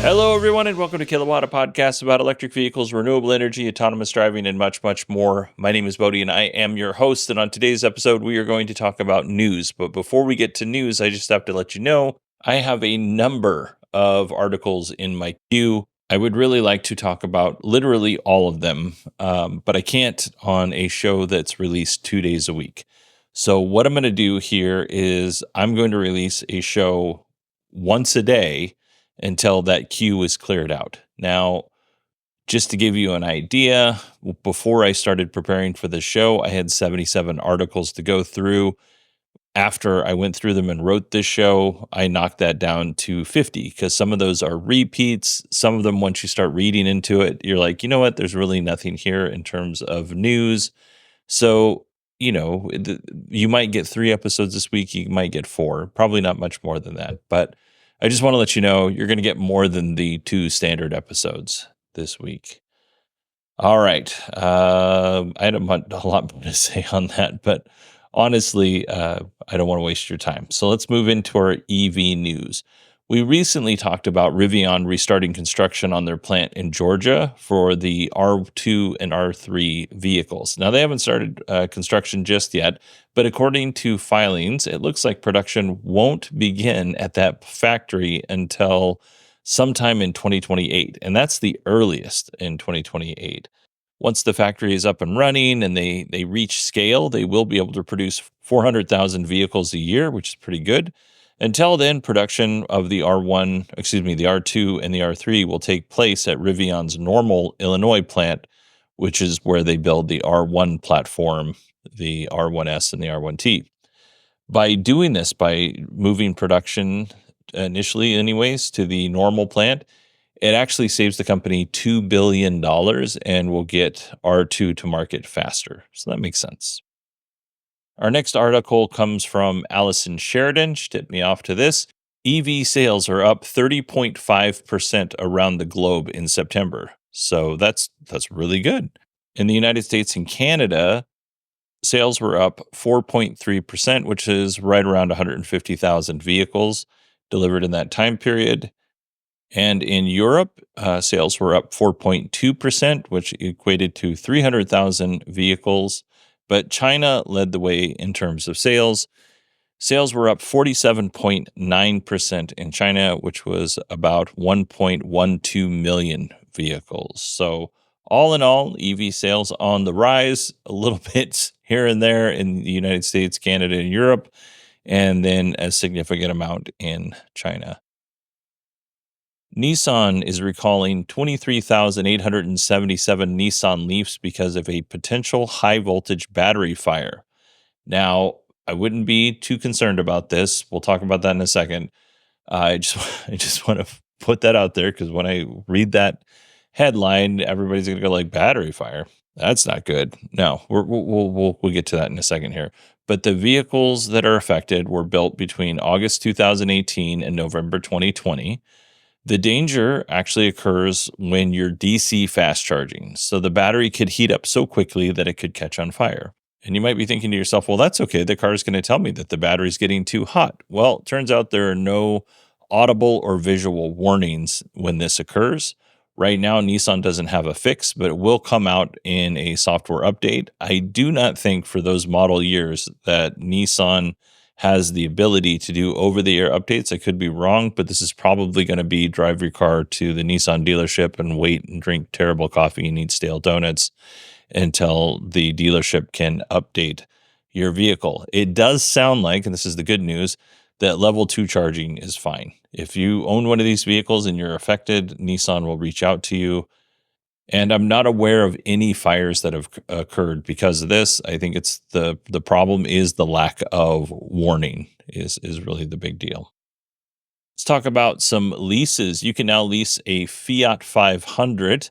Hello, everyone, and welcome to Kilowatt, a podcast about electric vehicles, renewable energy, autonomous driving, and much, much more. My name is Bodie, and I am your host. And on today's episode, we are going to talk about news. But before we get to news, I just have to let you know I have a number of articles in my queue. I would really like to talk about literally all of them, but I can't on a show that's released 2 days a week. So what I'm going to do here is I'm going to release a show once a day until that queue is cleared out. Now, just to give you an idea, before I started preparing for the show, I had 77 articles to go through. After I went through them and wrote this show, I knocked that down to 50 because some of those are repeats. Some of them, once you start reading into it, you're like, you know what? There's really nothing here in terms of news. So, you might get 3 episodes this week. You might get 4, probably not much more than that. But I just want to let you know you're going to get more than the 2 standard episodes this week. All right. I had a lot more to say on that, but honestly, I don't want to waste your time. So let's move into our EV news. We recently talked about Rivian restarting construction on their plant in Georgia for the R2 and R3 vehicles. Now, they haven't started construction just yet, but according to filings, it looks like production won't begin at that factory until sometime in 2028, and that's the earliest in 2028. Once the factory is up and running and they reach scale, they will be able to produce 400,000 vehicles a year, which is pretty good. Until then, production of the R2 and the R3 will take place at Rivian's Normal, Illinois plant, which is where they build the R1 platform, the R1S and the R1T. By doing this, by moving production initially anyways to the Normal plant, it actually saves the company $2 billion and will get R2 to market faster. So that makes sense. Our next article comes from Allison Sheridan. She tipped me off to this. EV sales are up 30.5% around the globe in September. So that's really good. In the United States and Canada, sales were up 4.3%, which is right around 150,000 vehicles delivered in that time period. And in Europe, sales were up 4.2%, which equated to 300,000 vehicles. But China led the way in terms of sales. Sales were up 47.9% in China, which was about 1.12 million vehicles. So all in all, EV sales on the rise, a little bit here and there in the United States, Canada, and Europe, and then a significant amount in China. Nissan is recalling 23,877 Nissan Leafs because of a potential high-voltage battery fire. Now, I wouldn't be too concerned about this. We'll talk about that in a second. I just want to put that out there because when I read that headline, everybody's going to go like, battery fire. That's not good. No, we'll get to that in a second here. But the vehicles that are affected were built between August 2018 and November 2020. The danger actually occurs when you're DC fast charging. So the battery could heat up so quickly that it could catch on fire. And you might be thinking to yourself, well, that's okay. The car is going to tell me that the battery's getting too hot. Well, it turns out there are no audible or visual warnings when this occurs. Right now, Nissan doesn't have a fix, but it will come out in a software update. I do not think for those model years that Nissan has the ability to do over-the-air updates. I could be wrong, but this is probably going to be drive your car to the Nissan dealership and wait and drink terrible coffee and eat stale donuts until the dealership can update your vehicle. It does sound like, and this is the good news, that level 2 charging is fine. If you own one of these vehicles and you're affected, Nissan will reach out to you. And I'm not aware of any fires that have occurred because of this. I think it's the problem is the lack of warning is really the big deal. Let's talk about some leases. You can now lease a Fiat 500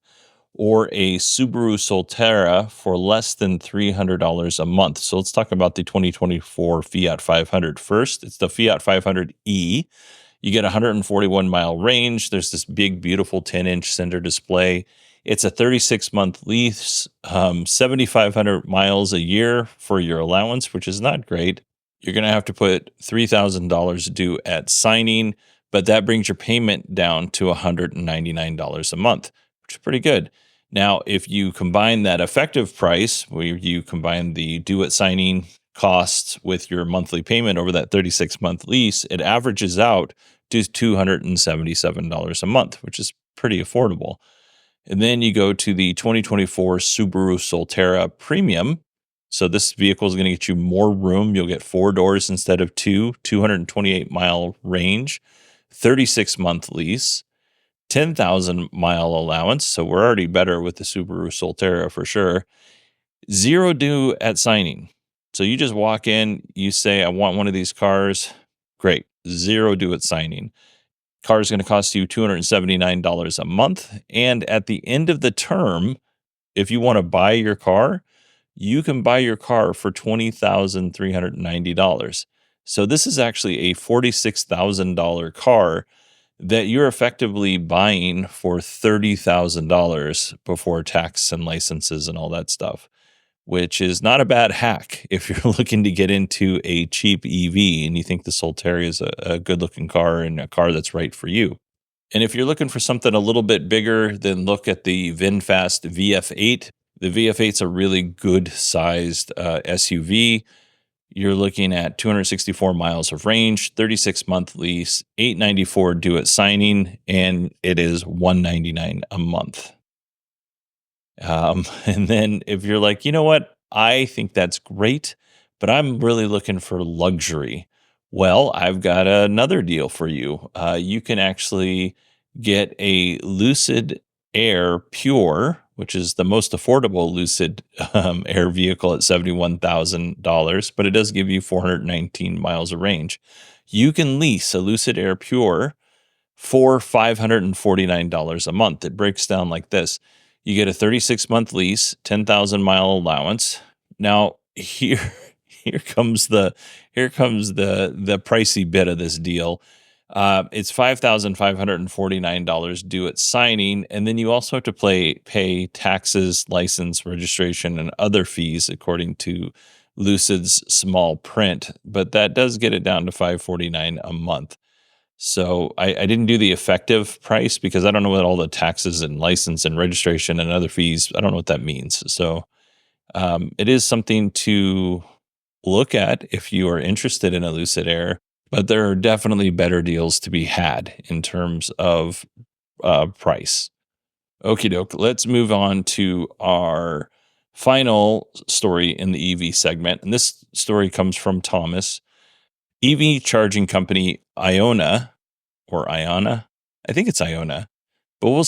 or a Subaru Solterra for less than $300 a month. So let's talk about the 2024 Fiat 500 first. It's the Fiat 500e. You get a 141-mile range. There's this big, beautiful 10-inch center display. It's a 36-month lease, 7,500 miles a year for your allowance, which is not great. You're going to have to put $3,000 due at signing, but that brings your payment down to $199 a month, which is pretty good. Now, if you combine that effective price, where you combine the due at signing costs with your monthly payment over that 36-month lease, it averages out to $277 a month, which is pretty affordable. And then you go to the 2024 Subaru Solterra Premium. So this vehicle is going to get you more room. You'll get 4 doors instead of 2, 228-mile range, 36-month lease, 10,000-mile allowance. So we're already better with the Subaru Solterra for sure. 0 due at signing. So you just walk in, you say, I want one of these cars. Great. 0 due at signing. Car is going to cost you $279 a month. And at the end of the term, if you want to buy your car, you can buy your car for $20,390. So this is actually a $46,000 car that you're effectively buying for $30,000 before tax and licenses and all that stuff, which is not a bad hack if you're looking to get into a cheap EV and you think the Solterra is a good looking car and a car that's right for you. And if you're looking for something a little bit bigger, then look at the VinFast VF8. The VF8's a really good sized SUV. You're looking at 264 miles of range, 36-month lease, $894 due at signing, and it is $199 a month. And then if you're like, you know what, I think that's great, but I'm really looking for luxury. Well, I've got another deal for you. You can actually get a Lucid Air Pure, which is the most affordable Lucid Air vehicle at $71,000, but it does give you 419 miles of range. You can lease a Lucid Air Pure for $549 a month. It breaks down like this. You get a 36-month lease, 10,000-mile allowance. Now, here comes the pricey bit of this deal. It's $5,549 due at signing, and then you also have to pay taxes, license, registration, and other fees according to Lucid's small print. But that does get it down to $549 a month. So I didn't do the effective price because I don't know what all the taxes and license and registration and other fees, I don't know what that means. So it is something to look at if you are interested in a Lucid Air, but there are definitely better deals to be had in terms of price. Okie doke, let's move on to our final story in the EV segment. And this story comes from Thomas. EV charging company Iona, I think it's Iona, but we'll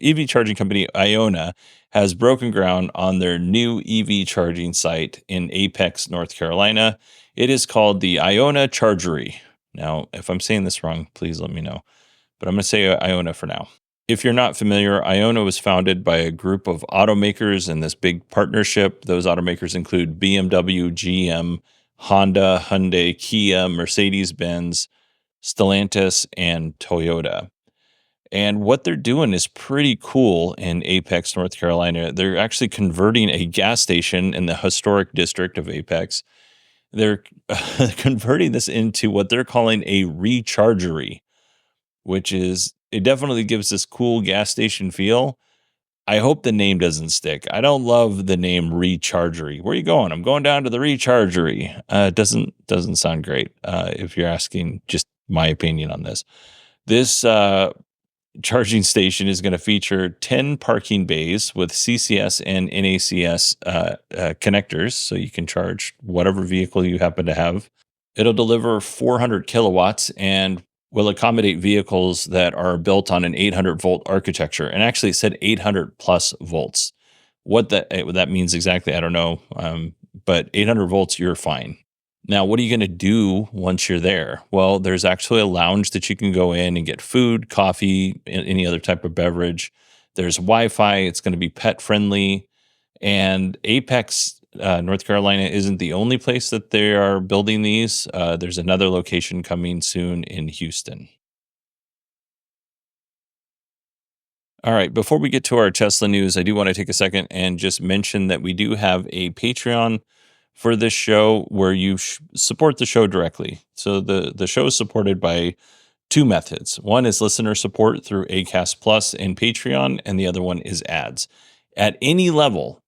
EV charging company Iona has broken ground on their new EV charging site in Apex, North Carolina. It is called the Iona Chargery. Now, if I'm saying this wrong, please let me know, but I'm going to say Iona for now. If you're not familiar, Iona was founded by a group of automakers in this big partnership. Those automakers include BMW, GM, Honda, Hyundai, Kia, Mercedes-Benz, Stellantis, and Toyota. And what they're doing is pretty cool in Apex, North Carolina. They're actually converting a gas station in the historic district of Apex. They're converting this into what they're calling a rechargery, which is, it definitely gives this cool gas station feel. I hope the name doesn't stick. I don't love the name Rechargery. Where are you going? I'm going down to the Rechargery. It doesn't sound great if you're asking just my opinion on this. This charging station is going to feature 10 parking bays with CCS and NACS connectors, so you can charge whatever vehicle you happen to have. It'll deliver 400 kilowatts and will accommodate vehicles that are built on an 800-volt architecture. And actually it said 800 plus volts. What that means exactly, I don't know. But 800 volts, you're fine. Now, what are you going to do once you're there? Well, there's actually a lounge that you can go in and get food, coffee, any other type of beverage. There's Wi-Fi. It's going to be pet friendly. And Apex, North Carolina isn't the only place that they are building these. There's another location coming soon in Houston. All right, before we get to our Tesla news, I do want to take a second and just mention that we do have a Patreon for this show where you support the show directly. So the show is supported by two methods. One is listener support through Acast Plus and Patreon, and the other one is ads. At any level,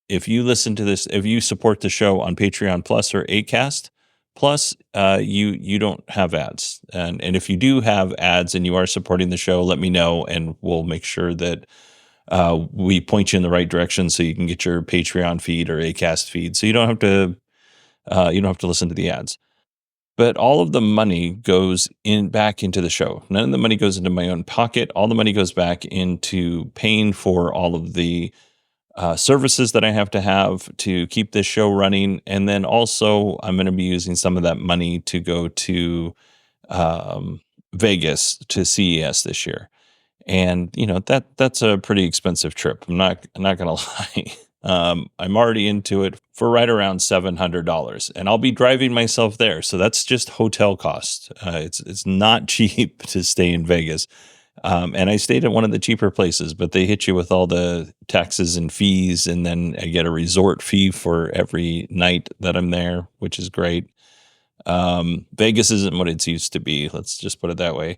if you listen to this, if you support the show on Patreon Plus or Acast Plus, you don't have ads. And if you do have ads and you are supporting the show, let me know, and we'll make sure that we point you in the right direction so you can get your Patreon feed or Acast feed, so you don't have to listen to the ads. But all of the money goes back into the show. None of the money goes into my own pocket. All the money goes back into paying for all of the services that I have to keep this show running. And then also, I'm going to be using some of that money to go to Vegas to CES this year. And that's a pretty expensive trip. I'm not going to lie. I'm already into it for right around $700, and I'll be driving myself there. So that's just hotel cost. It's not cheap to stay in Vegas. And I stayed at one of the cheaper places, but they hit you with all the taxes and fees, and then I get a resort fee for every night that I'm there, which is great. Vegas isn't what it's used to be. Let's just put it that way.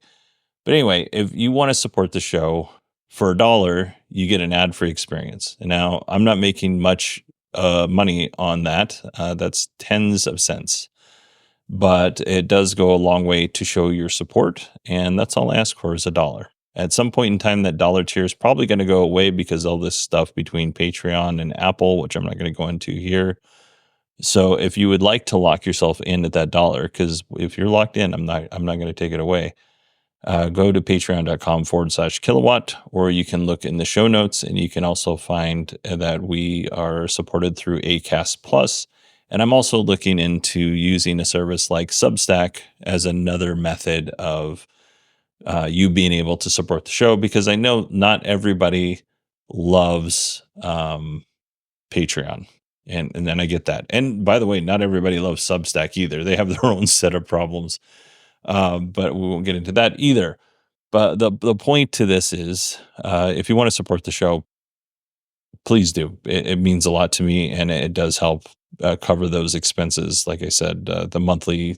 But anyway, if you want to support the show for $1, you get an ad-free experience. And now I'm not making much money on that. That's tens of cents. But it does go a long way to show your support. And that's all I ask for is $1. At some point in time, that dollar tier is probably going to go away because all this stuff between Patreon and Apple, which I'm not going to go into here. So if you would like to lock yourself in at that $1, because if you're locked in, I'm not going to take it away. Go to patreon.com/kilowatt, or you can look in the show notes, and you can also find that we are supported through Acast Plus. And I'm also looking into using a service like Substack as another method of you being able to support the show, because I know not everybody loves Patreon. And then I get that. And by the way, not everybody loves Substack either. They have their own set of problems. But we won't get into that either. But the point to this is, if you want to support the show, please do. It means a lot to me, and it does help cover those expenses. Like I said, the monthly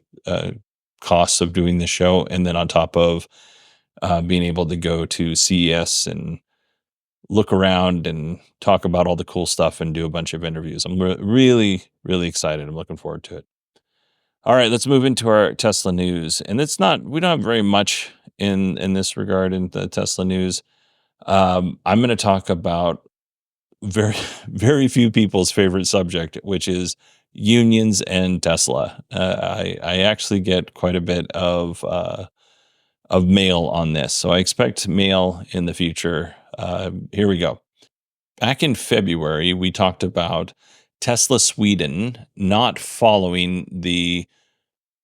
costs of doing the show, and then on top of being able to go to CES and look around and talk about all the cool stuff and do a bunch of interviews. I'm really, really excited. I'm looking forward to it. All right, let's move into our Tesla news. And we don't have very much in this regard in the Tesla news. I'm going to talk about very, very few people's favorite subject, which is unions and Tesla. I actually get quite a bit of mail on this, so I expect mail in the future. Here we go. Back in February, we talked about Tesla Sweden not following the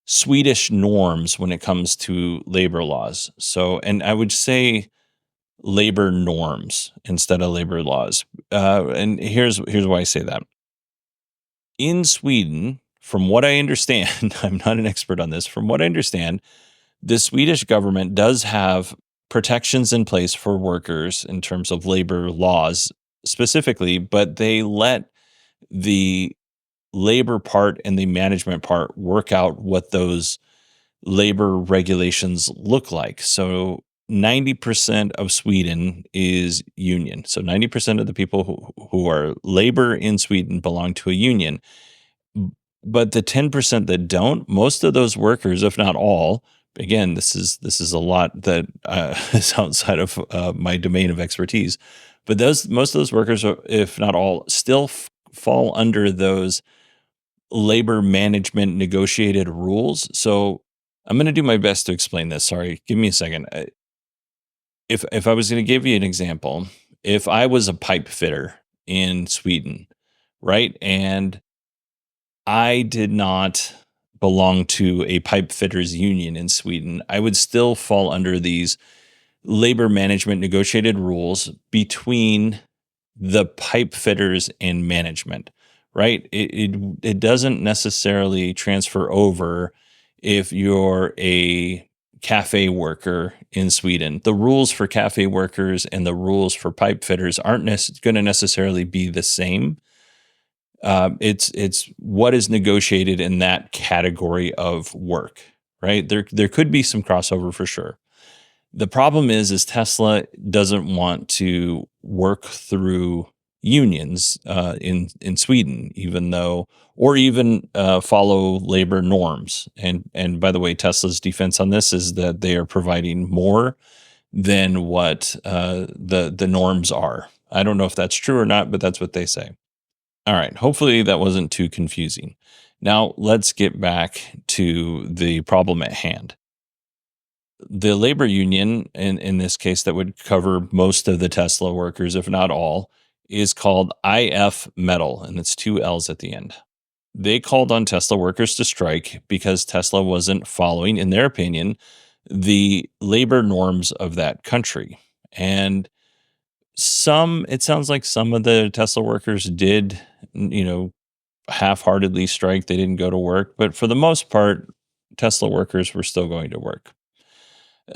Swedish norms when it comes to labor laws. So, and I would say labor norms instead of labor laws. And here's why I say that. In Sweden, from what I understand, I'm not an expert on this. From what I understand, the Swedish government does have protections in place for workers in terms of labor laws specifically, but they let the labor part and the management part work out what those labor regulations look like. So 90% of Sweden is union. So 90% of the people who are labor in Sweden belong to a union. But the 10% that don't, most of those workers, if not all, again, this is a lot that is outside of my domain of expertise. But most of those workers, if not all, still fall under those labor management negotiated rules. So I'm going to do my best to explain this. Sorry, give me a second. If I was going to give you an example, if I was a pipe fitter in Sweden, right, and I did not belong to a pipe fitters union in Sweden, I would still fall under these labor management negotiated rules between the pipe fitters and management, right? It doesn't necessarily transfer over if you're a cafe worker in Sweden. The rules for cafe workers and the rules for pipe fitters aren't going to necessarily be the same. It's what is negotiated in that category of work, right? There could be some crossover for sure. The problem is Tesla doesn't want to work through unions in Sweden, even though, or even follow labor norms. And by the way, Tesla's defense on this is that they are providing more than what the norms are. I don't know if that's true or not, but that's what they say. All right. Hopefully that wasn't too confusing. Now let's get back to the problem at hand. The labor union, in this case, that would cover most of the Tesla workers, if not all, is called IF Metal, and it's two L's at the end. They called on Tesla workers to strike because Tesla wasn't following, in their opinion, the labor norms of that country. And it sounds like some of the Tesla workers did, half-heartedly strike. They didn't go to work, but for the most part, Tesla workers were still going to work.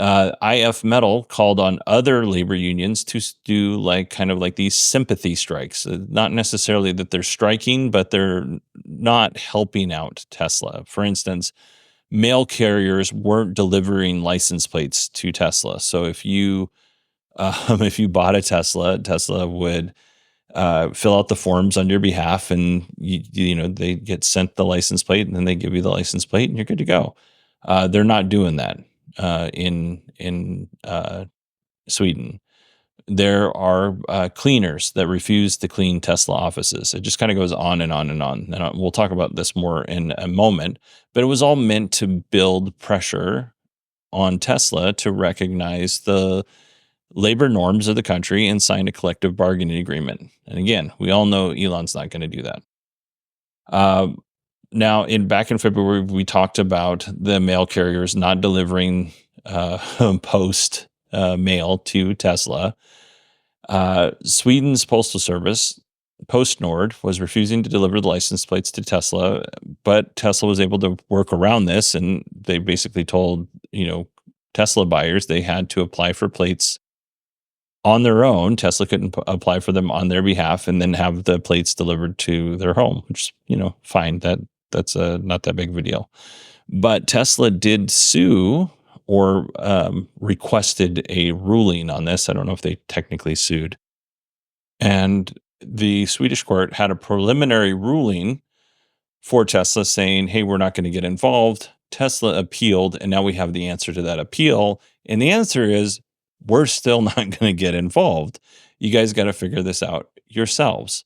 IF Metal called on other labor unions to do kind of like these sympathy strikes. Not necessarily that they're striking, but they're not helping out Tesla. For instance, mail carriers weren't delivering license plates to Tesla. So if you bought a Tesla, Tesla would fill out the forms on your behalf, and they get sent the license plate, and then they give you the license plate, and you're good to go. They're not doing that in Sweden. There are cleaners that refuse to clean Tesla offices. It just kind of goes on and on and on. And we'll talk about this more in a moment. But it was all meant to build pressure on Tesla to recognize the labor norms of the country and sign a collective bargaining agreement. And again, we all know Elon's not going to do that. Now, back in February, we talked about the mail carriers not delivering post mail to Tesla. Sweden's postal service, PostNord, was refusing to deliver the license plates to Tesla, but Tesla was able to work around this, and they basically told Tesla buyers they had to apply for plates on their own. Tesla couldn't apply for them on their behalf and then have the plates delivered to their home, which fine. That's not that big of a deal. But Tesla did sue or requested a ruling on this. I don't know if they technically sued. And the Swedish court had a preliminary ruling for Tesla saying, hey, we're not going to get involved. Tesla appealed, and now we have the answer to that appeal. And the answer is, we're still not going to get involved. You guys got to figure this out yourselves,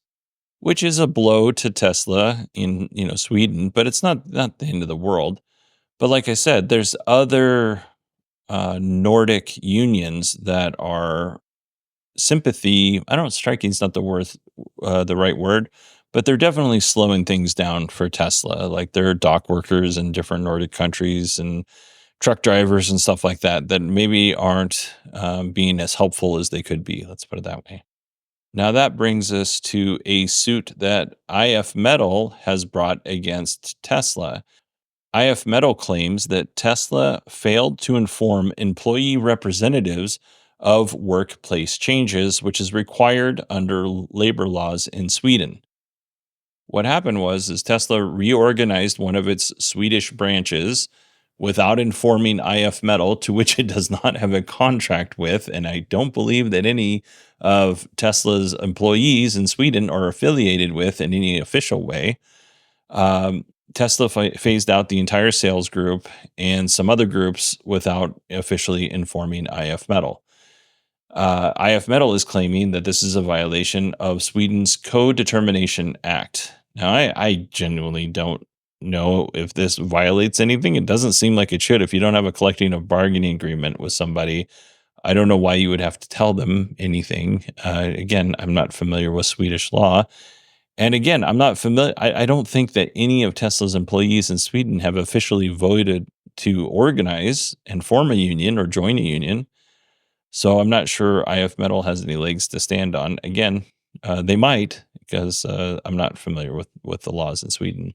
which is a blow to Tesla in Sweden, but it's not the end of the world. But like I said, there's other Nordic unions that are sympathy. I don't know, striking is not the right word, but they're definitely slowing things down for Tesla. Like there are dock workers in different Nordic countries and truck drivers and stuff like that maybe aren't being as helpful as they could be. Let's put it that way. Now that brings us to a suit that IF Metal has brought against Tesla. IF Metal claims that Tesla failed to inform employee representatives of workplace changes, which is required under labor laws in Sweden. What happened is Tesla reorganized one of its Swedish branches without informing IF Metal, to which it does not have a contract with, and I don't believe that any of Tesla's employees in Sweden are affiliated with in any official way. Tesla phased out the entire sales group and some other groups without officially informing IF Metal. IF Metal is claiming that this is a violation of Sweden's Co-Determination Act. Now, I genuinely don't know if this violates anything. It doesn't seem like it should. If you don't have a collective bargaining agreement with somebody, I don't know why you would have to tell them anything. Again, I'm not familiar with Swedish law. And again, I'm not familiar. I don't think that any of Tesla's employees in Sweden have officially voted to organize and form a union or join a union. So I'm not sure IF Metal has any legs to stand on. Again, they might, because I'm not familiar with the laws in Sweden.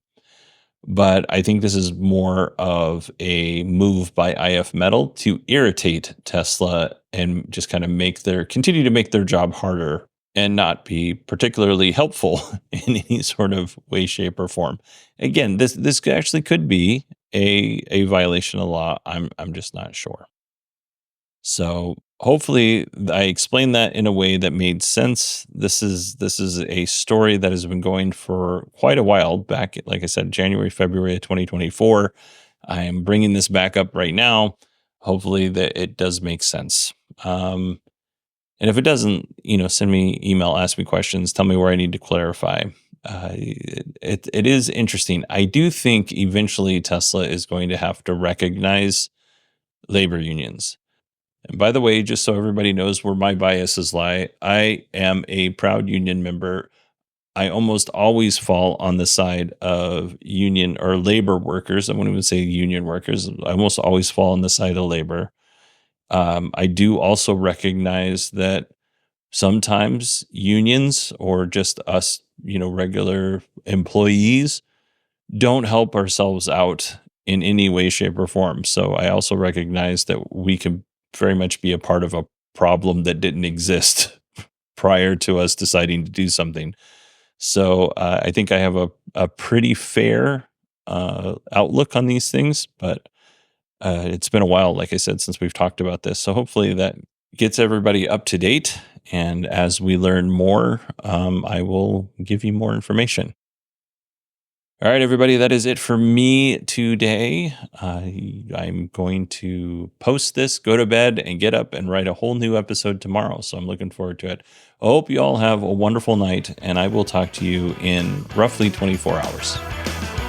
But I think this is more of a move by IF Metal to irritate Tesla and just kind of continue to make their job harder and not be particularly helpful in any sort of way, shape, or form. Again, this actually could be a violation of law. I'm just not sure. So hopefully I explained that in a way that made sense. This is a story that has been going for quite a while. Back, like I said, January, February of 2024. I am bringing this back up right now. Hopefully that it does make sense. And if it doesn't, send me email, ask me questions, tell me where I need to clarify. It is interesting. I do think eventually Tesla is going to have to recognize labor unions. And by the way, just so everybody knows where my biases lie, I am a proud union member. I almost always fall on the side of union or labor workers. I wouldn't even say union workers. I almost always fall on the side of labor. I do also recognize that sometimes unions or just us, regular employees don't help ourselves out in any way, shape, or form. So I also recognize that we can very much be a part of a problem that didn't exist prior to us deciding to do something. So I think I have a pretty fair outlook on these things, but it's been a while, like I said, since we've talked about this. So hopefully that gets everybody up to date. And as we learn more, I will give you more information. All right, everybody, that is it for me today. I'm going to post this, go to bed, and get up and write a whole new episode tomorrow. So I'm looking forward to it. I hope you all have a wonderful night, and I will talk to you in roughly 24 hours.